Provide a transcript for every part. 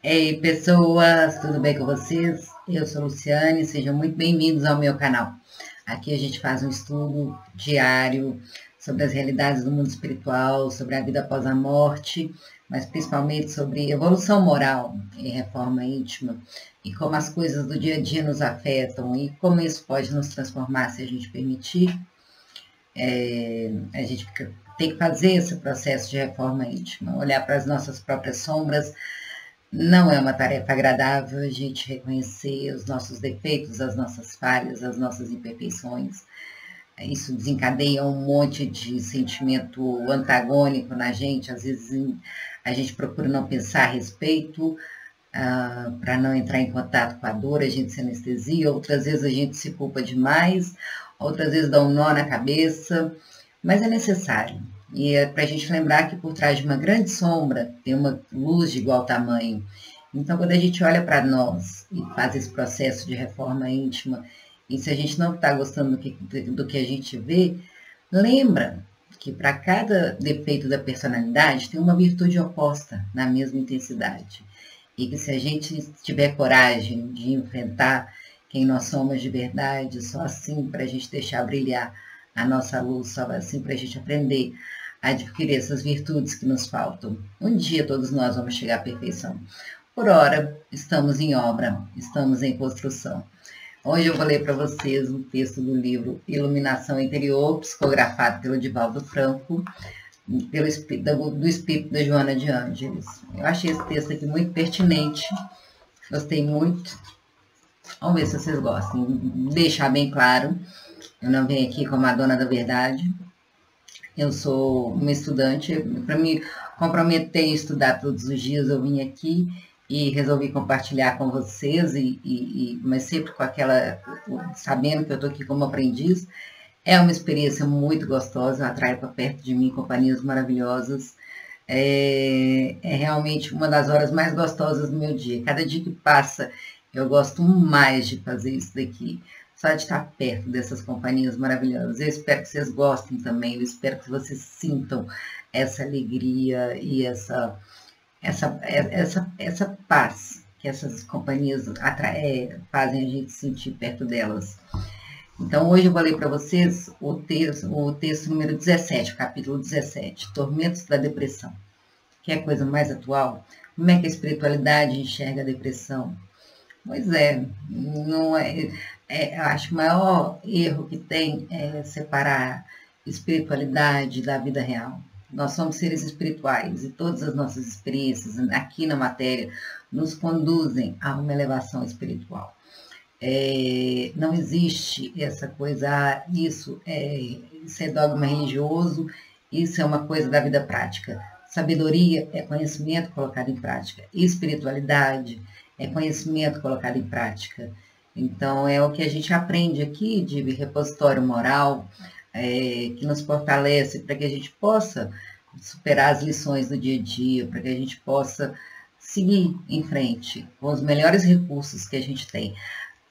Ei, pessoas, tudo bem com vocês? Eu sou Luciane, sejam muito bem-vindos ao meu canal. Aqui a gente faz um estudo diário sobre as realidades do mundo espiritual, sobre a vida após a morte, mas principalmente sobre evolução moral e reforma íntima, e como as coisas do dia a dia nos afetam e como isso pode nos transformar se a gente permitir. A gente tem que fazer esse processo de reforma íntima, olhar para as nossas próprias sombras. Não é uma tarefa agradável a gente reconhecer os nossos defeitos, as nossas falhas, as nossas imperfeições. Isso desencadeia um monte de sentimento antagônico na gente. Às vezes a gente procura não pensar a respeito, para não entrar em contato com a dor, a gente se anestesia. Outras vezes a gente se culpa demais, outras vezes dá um nó na cabeça, mas é necessário. E é para a gente lembrar que por trás de uma grande sombra tem uma luz de igual tamanho. Então, quando a gente olha para nós e faz esse processo de reforma íntima, e se a gente não está gostando do que a gente vê, lembra que para cada defeito da personalidade tem uma virtude oposta na mesma intensidade. E que se a gente tiver coragem de enfrentar quem nós somos de verdade, só assim para a gente deixar brilhar a nossa luz, só assim para a gente aprender a adquirir essas virtudes que nos faltam. Um dia todos nós vamos chegar à perfeição. Por ora, estamos em obra, estamos em construção. Hoje eu vou ler para vocês um texto do livro Iluminação Interior, psicografado pelo Divaldo Franco, do espírito da Joana de Ângeles. Eu achei esse texto aqui muito pertinente, gostei muito. Vamos ver se vocês gostam. Deixar bem claro, eu não venho aqui como a dona da verdade. Eu sou uma estudante, para me comprometer em estudar todos os dias, eu vim aqui e resolvi compartilhar com vocês, mas sempre com aquela, sabendo que eu estou aqui como aprendiz. É uma experiência muito gostosa, atrai para perto de mim companhias maravilhosas. É realmente uma das horas mais gostosas do meu dia. Cada dia que passa, eu gosto mais de fazer isso daqui. Só de estar perto dessas companhias maravilhosas. Eu espero que vocês gostem também. Eu espero que vocês sintam essa alegria e essa paz que essas companhias fazem a gente sentir perto delas. Então, hoje eu vou ler para vocês o texto número 17, capítulo 17, Tormentos da Depressão. Que é a coisa mais atual? Como é que a espiritualidade enxerga a depressão? Pois é, não eu acho que o maior erro que tem é separar espiritualidade da vida real. Nós somos seres espirituais e todas as nossas experiências aqui na matéria nos conduzem a uma elevação espiritual. Não existe essa coisa, isso é dogma religioso, isso é uma coisa da vida prática. Sabedoria é conhecimento colocado em prática. Espiritualidade é conhecimento colocado em prática. Então, é o que a gente aprende aqui de repositório moral, que nos fortalece para que a gente possa superar as lições do dia a dia, para que a gente possa seguir em frente com os melhores recursos que a gente tem.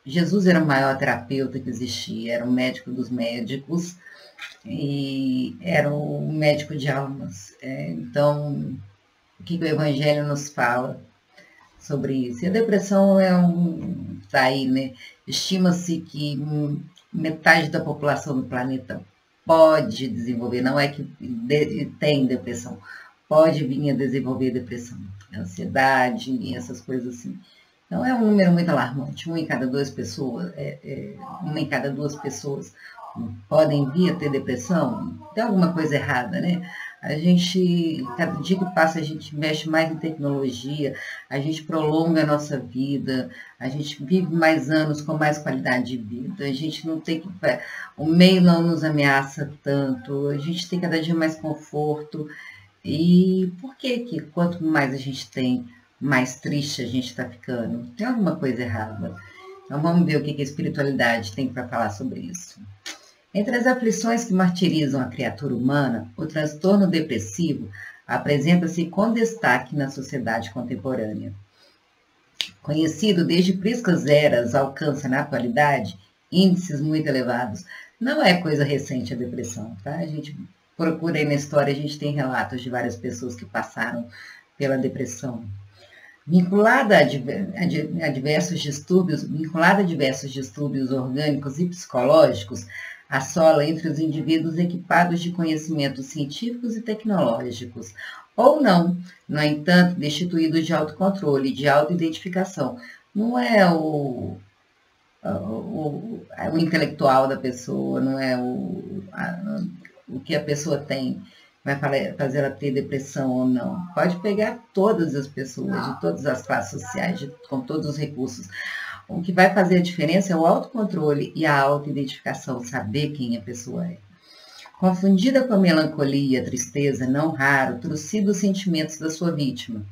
Jesus era o maior terapeuta que existia, era o médico dos médicos e era o médico de almas. Então, o que o Evangelho nos fala sobre isso? E a depressão tá aí, né? Estima-se que metade da população do planeta pode desenvolver, não é que tem depressão, pode vir a desenvolver depressão, ansiedade e essas coisas assim. Então, é um número muito alarmante. Uma em cada duas pessoas podem vir a ter depressão. Tem alguma coisa errada, né? A gente, cada dia que passa, a gente mexe mais em tecnologia, a gente prolonga a nossa vida, a gente vive mais anos com mais qualidade de vida, a gente não tem que... O meio não nos ameaça tanto, a gente tem cada dia mais conforto. E por que quanto mais a gente tem, mais triste a gente está ficando? Tem alguma coisa errada. Então vamos ver o que a espiritualidade tem para falar sobre isso. Entre as aflições que martirizam a criatura humana, o transtorno depressivo apresenta-se com destaque na sociedade contemporânea. Conhecido desde priscas eras, alcança na atualidade índices muito elevados. Não é coisa recente a depressão, tá? A gente procura aí na história, a gente tem relatos de várias pessoas que passaram pela depressão. vinculada a diversos distúrbios orgânicos e psicológicos, assola entre os indivíduos equipados de conhecimentos científicos e tecnológicos, ou não, no entanto, destituídos de autocontrole, de autoidentificação. Não é o intelectual da pessoa, não é o que a pessoa tem, vai fazer ela ter depressão ou não. Pode pegar todas as pessoas, de todas as classes sociais, com todos os recursos. O que vai fazer a diferença é o autocontrole e a autoidentificação, saber quem a pessoa é. Confundida com a melancolia e a tristeza, não raro, trucida os sentimentos da sua vítima,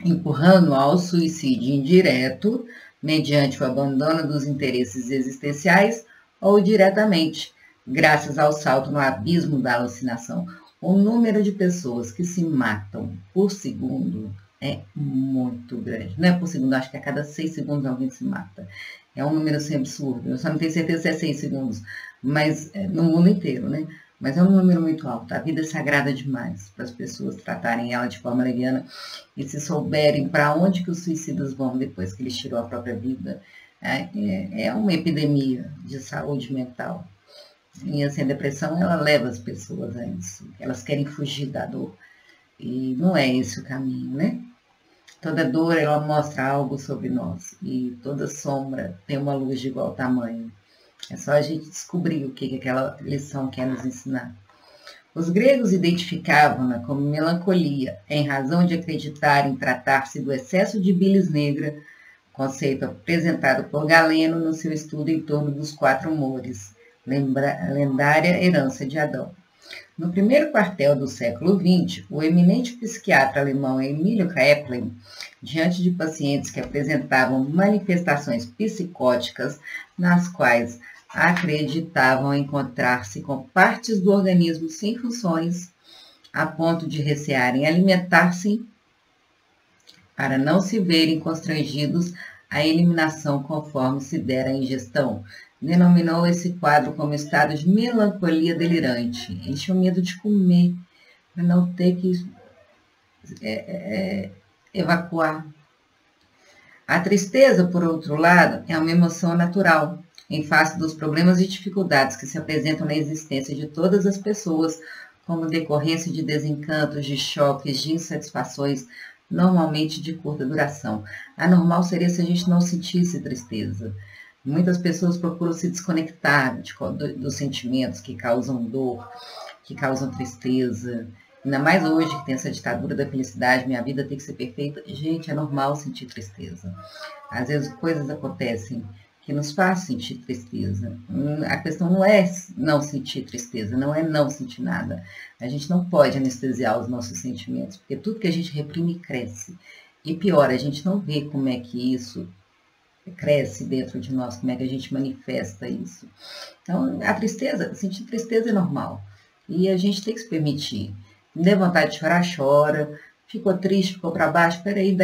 empurrando ao suicídio indireto, mediante o abandono dos interesses existenciais ou diretamente, graças ao salto no abismo da alucinação. O número de pessoas que se matam por segundo é muito grande. Não é por segundo, acho que a cada 6 segundos alguém se mata. É um número assim absurdo. Eu só não tenho certeza se é 6 segundos, mas no mundo inteiro, né? Mas é um número muito alto. A vida é sagrada demais para as pessoas tratarem ela de forma leviana e se souberem para onde que os suicidas vão depois que eles tiram a própria vida. É uma epidemia de saúde mental. E assim, a depressão, ela leva as pessoas a isso. Elas querem fugir da dor. E não é esse o caminho, né? Toda dor, ela mostra algo sobre nós. E toda sombra tem uma luz de igual tamanho. É só a gente descobrir o que aquela lição quer nos ensinar. Os gregos identificavam-na como melancolia, em razão de acreditarem tratar-se do excesso de bilis negra, conceito apresentado por Galeno no seu estudo em torno dos 4 humores, lendária herança de Adão. No primeiro quartel do século XX, o eminente psiquiatra alemão Emílio Kraepelin, diante de pacientes que apresentavam manifestações psicóticas nas quais acreditavam encontrar-se com partes do organismo sem funções, a ponto de recearem alimentar-se para não se verem constrangidos à eliminação conforme se dera a ingestão, denominou esse quadro como estado de melancolia delirante. Eles tinham medo de comer, para não ter que evacuar. A tristeza, por outro lado, é uma emoção natural, em face dos problemas e dificuldades que se apresentam na existência de todas as pessoas, como decorrência de desencantos, de choques, de insatisfações, normalmente de curta duração. Anormal seria se a gente não sentisse tristeza. Muitas pessoas procuram se desconectar dos sentimentos que causam dor, que causam tristeza. Ainda mais hoje, que tem essa ditadura da felicidade, minha vida tem que ser perfeita. Gente, é normal sentir tristeza. Às vezes coisas acontecem que nos fazem sentir tristeza. A questão não é não sentir tristeza, não é não sentir nada. A gente não pode anestesiar os nossos sentimentos, porque tudo que a gente reprime cresce. E pior, a gente não vê como é que isso cresce dentro de nós, como é que a gente manifesta isso. Então, a tristeza, sentir tristeza é normal. E a gente tem que se permitir. Me dê vontade de chorar, chora. Ficou triste, ficou para baixo, peraí,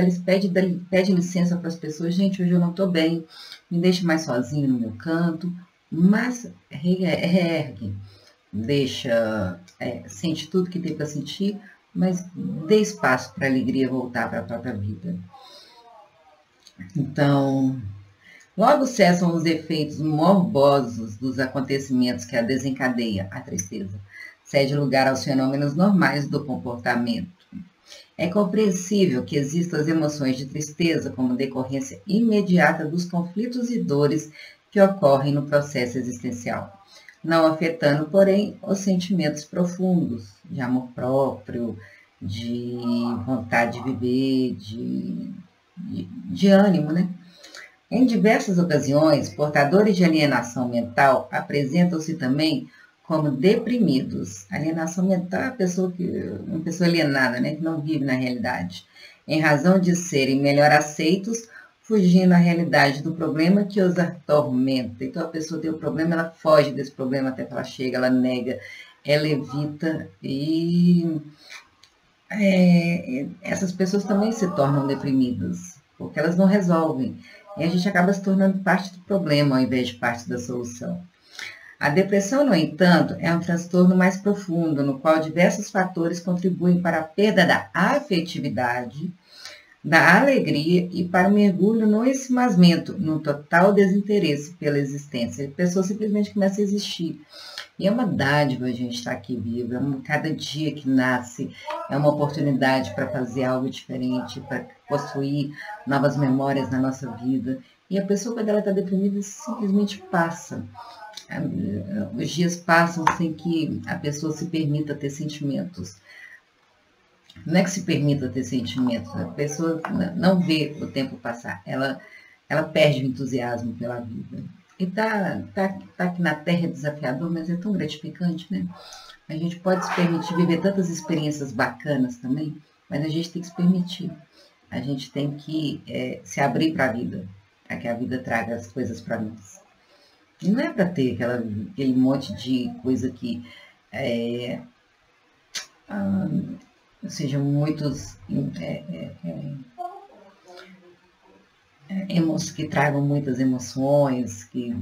pede licença para as pessoas. Gente, hoje eu não estou bem, me deixe mais sozinho no meu canto. Mas reergue, sente tudo que tem para sentir, mas dê espaço para a alegria voltar para a própria vida. Então, logo cessam os efeitos morbosos dos acontecimentos que a desencadeia, a tristeza. Cede lugar aos fenômenos normais do comportamento. É compreensível que existam as emoções de tristeza como decorrência imediata dos conflitos e dores que ocorrem no processo existencial, não afetando, porém, os sentimentos profundos de amor próprio, de vontade de viver, de ânimo, né? Em diversas ocasiões, portadores de alienação mental apresentam-se também como deprimidos. Alienação mental é uma pessoa alienada, né, que não vive na realidade, em razão de serem melhor aceitos, fugindo à realidade do problema que os atormenta. Então, a pessoa tem o problema, ela foge desse problema até que ela chega, ela nega, ela evita, e essas pessoas também se tornam deprimidas, porque elas não resolvem. E a gente acaba se tornando parte do problema, ao invés de parte da solução. A depressão, no entanto, é um transtorno mais profundo, no qual diversos fatores contribuem para a perda da afetividade, da alegria e para o mergulho no ensimismento, no total desinteresse pela existência. A pessoa simplesmente começa a existir. E é uma dádiva a gente estar aqui vivo, cada dia que nasce é uma oportunidade para fazer algo diferente, para construir novas memórias na nossa vida. E a pessoa, quando ela está deprimida, simplesmente passa. Os dias passam sem que a pessoa se permita ter sentimentos. Não é que se permita ter sentimentos, a pessoa não vê o tempo passar, ela perde o entusiasmo pela vida. E tá aqui na Terra é desafiador, mas é tão gratificante, né? A gente pode se permitir viver tantas experiências bacanas também, mas a gente tem que se permitir. A gente tem que se abrir para a vida, para que a vida traga as coisas para nós. E não é para ter aquele monte de coisa que sejam muitos que tragam muitas emoções, que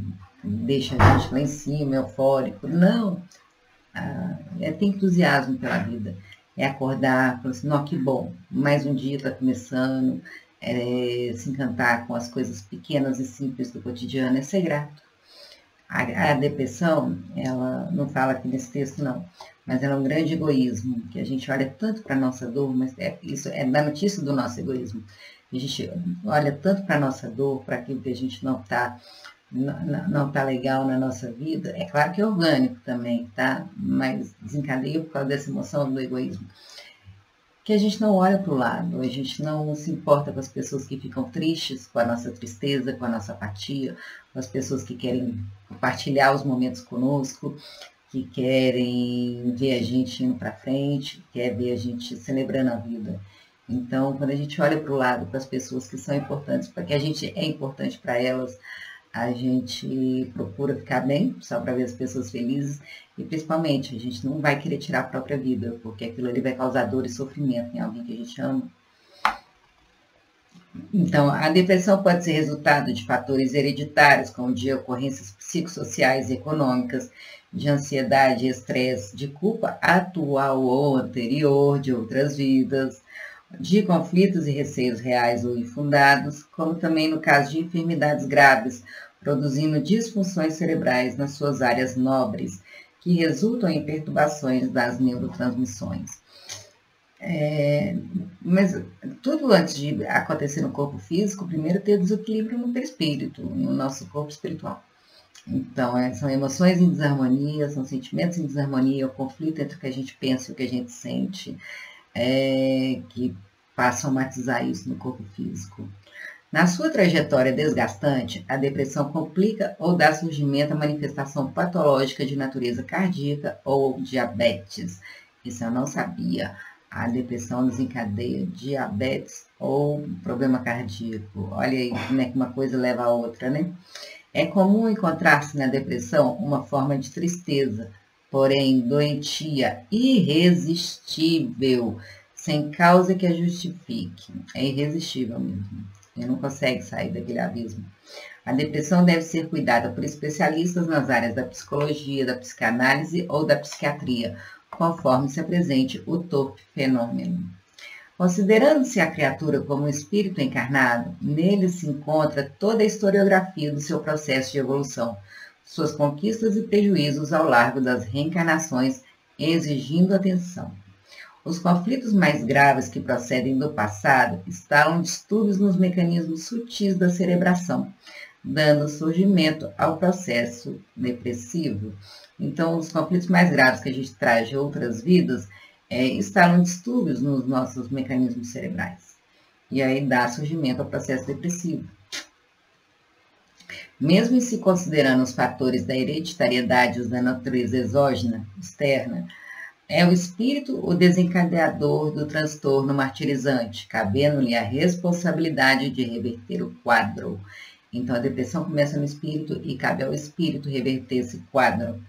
deixam a gente lá em cima, eufórico. Não, é ter entusiasmo pela vida, é acordar, falar assim, não, que bom, mais um dia está começando, se encantar com as coisas pequenas e simples do cotidiano, é ser grato. A depressão, ela não fala aqui nesse texto não, mas ela é um grande egoísmo, que a gente olha tanto para a nossa dor, mas isso é da notícia do nosso egoísmo. A gente olha tanto para a nossa dor, para aquilo que a gente não tá legal na nossa vida. É claro que é orgânico também, tá? Mas desencadeia por causa dessa emoção do egoísmo. Que a gente não olha para o lado, a gente não se importa com as pessoas que ficam tristes, com a nossa tristeza, com a nossa apatia, com as pessoas que querem compartilhar os momentos conosco, que querem ver a gente indo para frente, quer ver a gente celebrando a vida. Então, quando a gente olha para o lado, para as pessoas que são importantes, para que a gente é importante para elas, a gente procura ficar bem, só para ver as pessoas felizes, e principalmente, a gente não vai querer tirar a própria vida, porque aquilo ali vai causar dor e sofrimento em alguém que a gente ama. Então, a depressão pode ser resultado de fatores hereditários, como de ocorrências psicossociais e econômicas, de ansiedade, estresse, de culpa atual ou anterior de outras vidas, de conflitos e receios reais ou infundados, como também no caso de enfermidades graves, produzindo disfunções cerebrais nas suas áreas nobres, que resultam em perturbações das neurotransmissões. Mas tudo antes de acontecer no corpo físico, primeiro tem o desequilíbrio no perispírito, no nosso corpo espiritual. Então, são emoções em desarmonia, são sentimentos em desarmonia, o conflito entre o que a gente pensa e o que a gente sente, que passam a matizar isso no corpo físico. Na sua trajetória desgastante, a depressão complica ou dá surgimento à manifestação patológica de natureza cardíaca ou diabetes. Isso eu não sabia. A depressão desencadeia diabetes ou problema cardíaco. Olha aí como é que uma coisa leva a outra, né? É comum encontrar-se na depressão uma forma de tristeza, porém doentia, irresistível, sem causa que a justifique. É irresistível mesmo. Você não consegue sair daquele abismo. A depressão deve ser cuidada por especialistas nas áreas da psicologia, da psicanálise ou da psiquiatria, conforme se apresente o torpe fenômeno. Considerando-se a criatura como um espírito encarnado, nele se encontra toda a historiografia do seu processo de evolução, suas conquistas e prejuízos ao largo das reencarnações, exigindo atenção. Os conflitos mais graves que procedem do passado instalam distúrbios nos mecanismos sutis da cerebração, dando surgimento ao processo depressivo. Então, os conflitos mais graves que a gente traz de outras vidas instalam distúrbios nos nossos mecanismos cerebrais. E aí dá surgimento ao processo depressivo. Mesmo em se considerando os fatores da hereditariedade e os da natureza exógena, externa, é o espírito o desencadeador do transtorno martirizante, cabendo-lhe a responsabilidade de reverter o quadro. Então, a depressão começa no espírito e cabe ao espírito reverter esse quadro,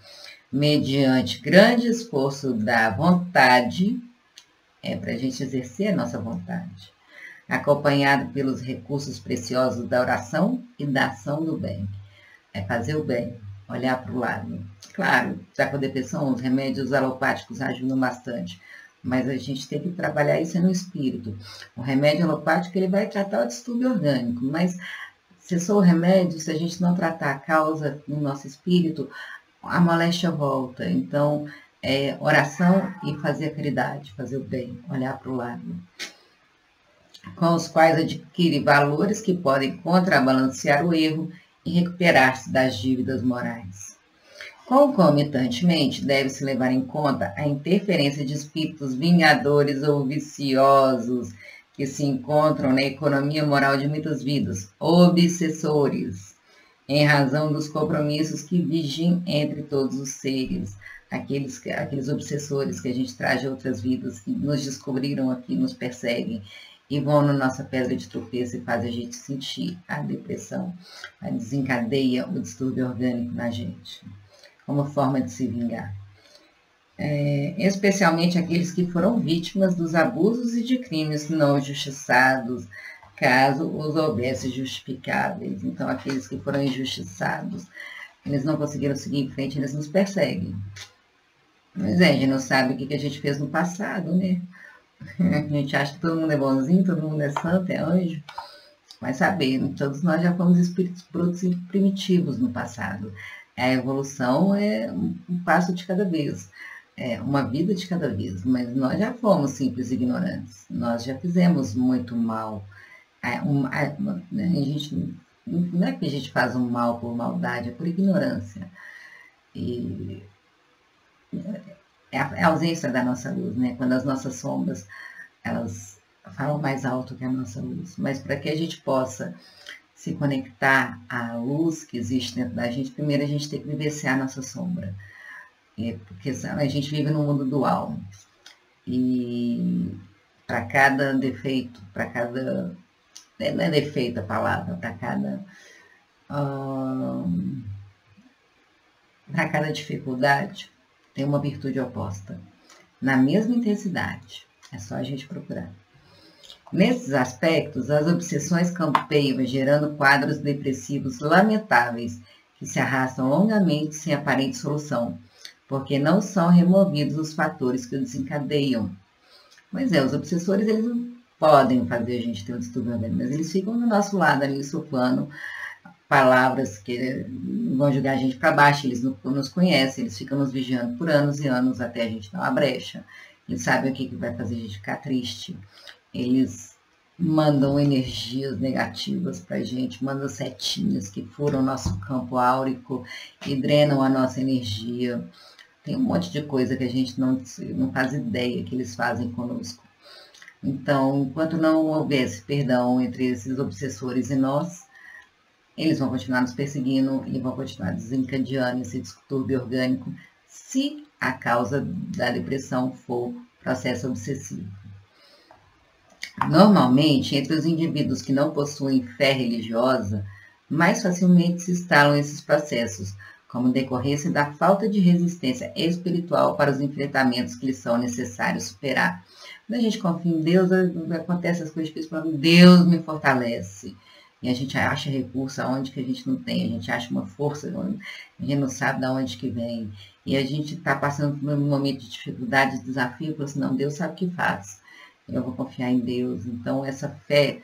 mediante grande esforço da vontade, para a gente exercer a nossa vontade, acompanhado pelos recursos preciosos da oração e da ação do bem. É fazer o bem, olhar para o lado. Claro, já com a depressão, os remédios alopáticos ajudam bastante, mas a gente tem que trabalhar isso no espírito. O remédio alopático, ele vai tratar o distúrbio orgânico, mas se só o remédio, se a gente não tratar a causa no nosso espírito, a moléstia volta. Então, oração e fazer a caridade, fazer o bem, olhar para o lado, com os quais adquire valores que podem contrabalancear o erro e recuperar-se das dívidas morais. Concomitantemente, deve-se levar em conta a interferência de espíritos vingadores ou viciosos que se encontram na economia moral de muitas vidas, obsessores, em razão dos compromissos que vigem entre todos os seres, aqueles obsessores que a gente traz de outras vidas, que nos descobriram aqui, nos perseguem, e vão na nossa pedra de tropeço e fazem a gente sentir a depressão, desencadeia o distúrbio orgânico na gente, como forma de se vingar. Especialmente aqueles que foram vítimas dos abusos e de crimes não justiçados, caso os houvesse justificáveis. Então, aqueles que foram injustiçados, eles não conseguiram seguir em frente, eles nos perseguem. Mas a gente não sabe o que a gente fez no passado, né? A gente acha que todo mundo é bonzinho, todo mundo é santo, é anjo. Mas sabendo, todos nós já fomos espíritos brutos e primitivos no passado. A evolução é um passo de cada vez, uma vida de cada vez. Mas nós já fomos simples ignorantes. Nós já fizemos muito mal. Gente, não é que a gente faz um mal por maldade, é por ignorância. E é a ausência da nossa luz, né? Quando as nossas sombras, elas falam mais alto que a nossa luz. Mas para que a gente possa se conectar à luz que existe dentro da gente, primeiro a gente tem que vivenciar a nossa sombra. Porque a gente vive num mundo dual. E para cada defeito, para cada... Não é defeito a palavra, para cada dificuldade, tem uma virtude oposta, na mesma intensidade. É só a gente procurar. Nesses aspectos, as obsessões campeiam, gerando quadros depressivos lamentáveis, que se arrastam longamente sem aparente solução, porque não são removidos os fatores que o desencadeiam. Pois os obsessores, eles não podem fazer a gente ter um distúrbio orgânico, mas eles ficam do nosso lado ali, suflando palavras que vão jogar a gente para baixo. Eles nos conhecem, eles ficam nos vigiando por anos e anos até a gente dar uma brecha. Eles sabem o que vai fazer a gente ficar triste. Eles mandam energias negativas para a gente, mandam setinhas que furam o nosso campo áurico e drenam a nossa energia. Tem um monte de coisa que a gente não faz ideia que eles fazem conosco. Então, enquanto não houvesse perdão entre esses obsessores e nós, eles vão continuar nos perseguindo e vão continuar desencadeando esse distúrbio orgânico, se a causa da depressão for processo obsessivo. Normalmente, entre os indivíduos que não possuem fé religiosa, mais facilmente se instalam esses processos, como decorrência da falta de resistência espiritual para os enfrentamentos que lhes são necessários superar. Quando a gente confia em Deus, acontece as coisas espirituais, Deus me fortalece. E a gente acha recurso aonde que a gente não tem, a gente acha uma força onde a gente não sabe de onde que vem. E a gente está passando por um momento de dificuldade, de desafio, e fala assim, não, Deus sabe o que faz. Eu vou confiar em Deus. Então, essa fé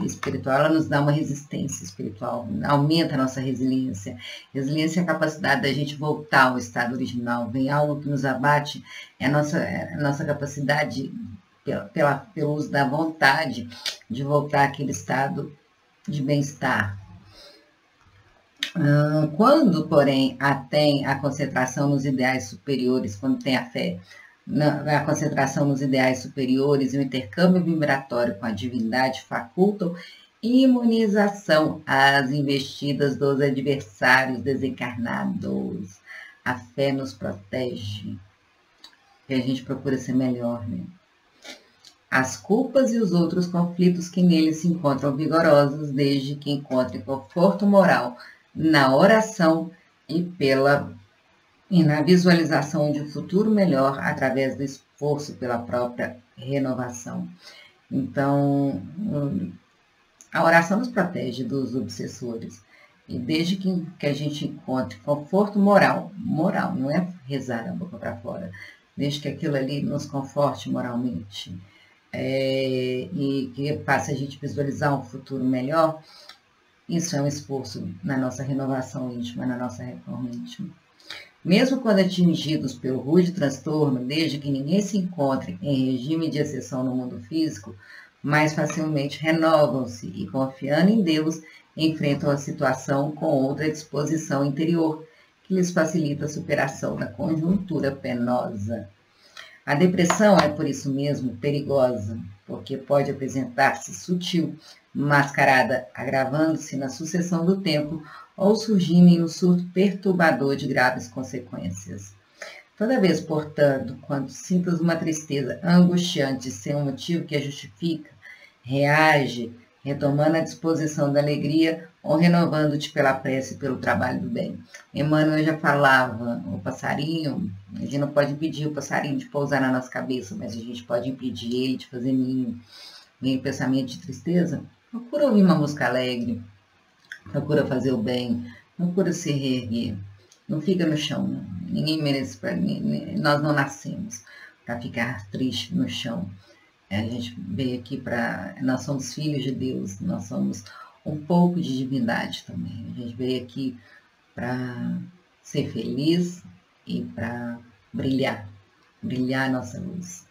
espiritual, ela nos dá uma resistência espiritual, aumenta a nossa resiliência. Resiliência é a capacidade da gente voltar ao estado original. Vem algo que nos abate, é a nossa capacidade, pelo uso da vontade, de voltar àquele estado de bem-estar. Quando, porém, tem a concentração nos ideais superiores, quando tem a fé, a concentração nos ideais superiores e o intercâmbio vibratório com a divindade facultam imunização às investidas dos adversários desencarnados. A fé nos protege, e a gente procura ser melhor, né? As culpas e os outros conflitos que neles se encontram vigorosos, desde que encontrem conforto moral na oração e na visualização de um futuro melhor através do esforço pela própria renovação. Então, a oração nos protege dos obsessores. E desde que a gente encontre conforto moral, não é rezar a boca para fora, desde que aquilo ali nos conforte moralmente, e que faça a gente visualizar um futuro melhor, isso é um esforço na nossa renovação íntima, na nossa reforma íntima. Mesmo quando atingidos pelo rude transtorno, desde que ninguém se encontre em regime de exceção no mundo físico, mais facilmente renovam-se e, confiando em Deus, enfrentam a situação com outra disposição interior, que lhes facilita a superação da conjuntura penosa. A depressão é, por isso mesmo, perigosa, porque pode apresentar-se sutil, mascarada, agravando-se na sucessão do tempo ou surgindo em um surto perturbador de graves consequências. Toda vez, portanto, quando sintas uma tristeza angustiante sem um motivo que a justifica, reage, retomando a disposição da alegria ou renovando-te pela prece e pelo trabalho do bem. Emmanuel já falava, o passarinho, a gente não pode impedir o passarinho de pousar na nossa cabeça, mas a gente pode impedir ele de fazer ninho. Vem pensamento de tristeza, procura ouvir uma música alegre, procura fazer o bem, procura se reerguer. Não fica no chão, não. Ninguém merece, nós não nascemos para ficar triste no chão. A gente veio aqui para... Nós somos filhos de Deus, nós somos um pouco de divindade também. A gente veio aqui para ser feliz e para brilhar a nossa luz.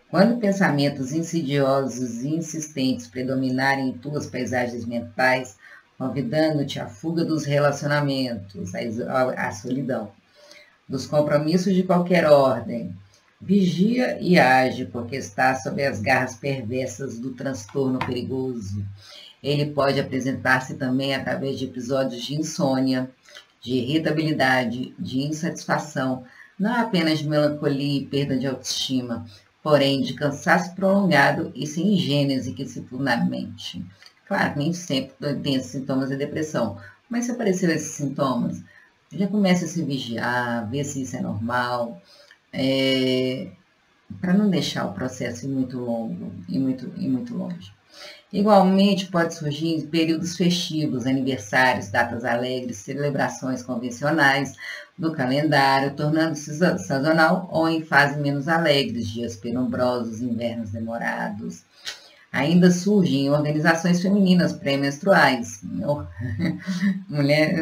Quando pensamentos insidiosos e insistentes predominarem em tuas paisagens mentais, convidando-te à fuga dos relacionamentos, à solidão, dos compromissos de qualquer ordem, vigia e age, porque está sob as garras perversas do transtorno perigoso. Ele pode apresentar-se também através de episódios de insônia, de irritabilidade, de insatisfação, não apenas de melancolia e perda de autoestima, porém de cansaço prolongado e sem gênese que se fundamente. Claro, nem sempre tem esses sintomas de depressão, mas se aparecer esses sintomas, já começa a se vigiar, ver se isso é normal, para não deixar o processo ir muito longo e muito longe. Igualmente, pode surgir em períodos festivos, aniversários, datas alegres, celebrações convencionais do calendário, tornando-se sazonal ou em fases menos alegres, dias penumbrosos, invernos demorados. Ainda surgem organizações femininas pré-menstruais. Mulher,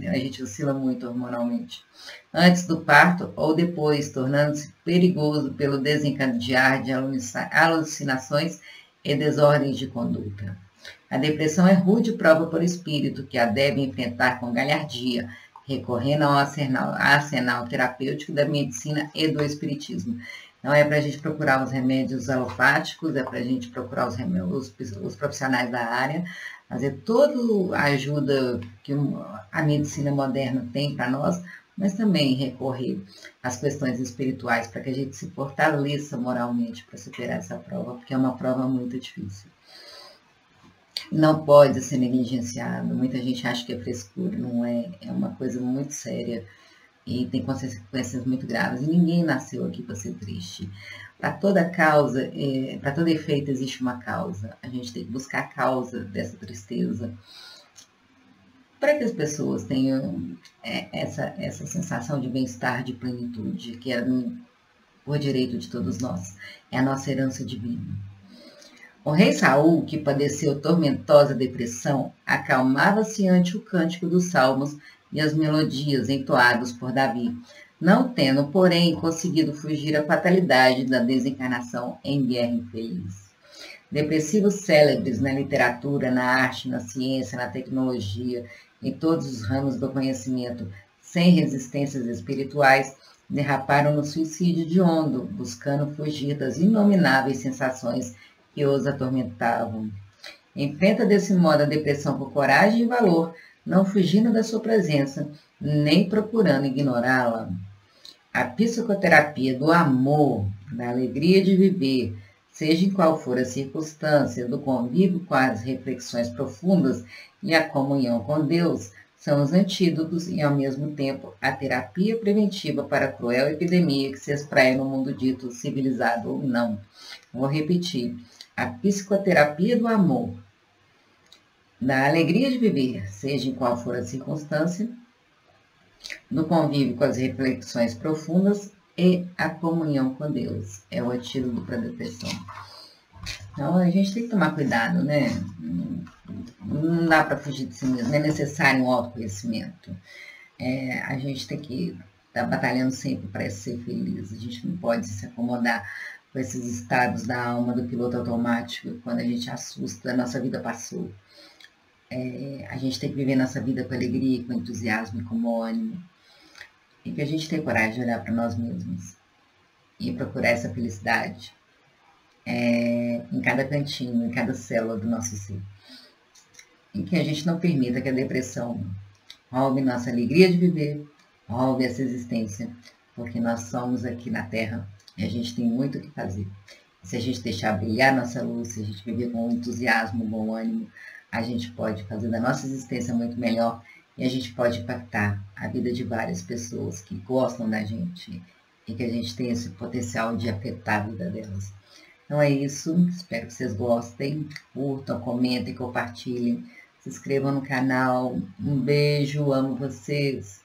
a gente oscila muito hormonalmente. Antes do parto ou depois, tornando-se perigoso pelo desencadear de alucinações e desordens de conduta. A depressão é rude prova por espírito que a deve enfrentar com galhardia, recorrendo ao arsenal terapêutico da medicina e do espiritismo. Não é para a gente procurar os remédios alopáticos, é para a gente procurar os profissionais da área, fazer toda a ajuda que a medicina moderna tem para nós, mas também recorrer às questões espirituais para que a gente se fortaleça moralmente para superar essa prova, porque é uma prova muito difícil. Não pode ser negligenciado, muita gente acha que é frescura, não é, é uma coisa muito séria e tem consequências muito graves, e ninguém nasceu aqui para ser triste. Para toda causa, para todo efeito existe uma causa, a gente tem que buscar a causa dessa tristeza, para que as pessoas tenham essa sensação de bem-estar, de plenitude, que é por direito de todos nós, é a nossa herança divina. O rei Saul, que padeceu tormentosa depressão, acalmava-se ante o cântico dos salmos e as melodias entoadas por Davi, não tendo, porém, conseguido fugir à fatalidade da desencarnação em guerra infeliz. Depressivos célebres na literatura, na arte, na ciência, na tecnologia, em todos os ramos do conhecimento, sem resistências espirituais, derraparam no suicídio de hondo, buscando fugir das inomináveis sensações que os atormentavam. Enfrenta desse modo a depressão com coragem e valor, não fugindo da sua presença, nem procurando ignorá-la. A psicoterapia do amor, da alegria de viver, seja em qual for a circunstância, do convívio com as reflexões profundas e a comunhão com Deus, são os antídotos e, ao mesmo tempo, a terapia preventiva para a cruel epidemia que se espraia no mundo dito civilizado ou não. Vou repetir. A psicoterapia do amor, da alegria de viver, seja em qual for a circunstância, do convívio com as reflexões profundas e a comunhão com Deus. É o antídoto para a depressão. Então, a gente tem que tomar cuidado, né? Não dá para fugir de si mesmo. É necessário um autoconhecimento. A gente tem que estar batalhando sempre para ser feliz. A gente não pode se acomodar com esses estados da alma, do piloto automático. Quando a gente assusta, a nossa vida passou. A gente tem que viver nossa vida com alegria, com entusiasmo e com ânimo. E que a gente tenha coragem de olhar para nós mesmos e procurar essa felicidade em cada cantinho, em cada célula do nosso ser. E que a gente não permita que a depressão roube nossa alegria de viver, roube essa existência, porque nós somos aqui na Terra e a gente tem muito o que fazer. E se a gente deixar brilhar nossa luz, se a gente viver com entusiasmo, bom ânimo, a gente pode fazer da nossa existência muito melhor e a gente pode impactar a vida de várias pessoas que gostam da gente e que a gente tem esse potencial de afetar a vida delas. Então é isso, espero que vocês gostem, curtam, comentem, compartilhem, se inscrevam no canal. Um beijo, amo vocês!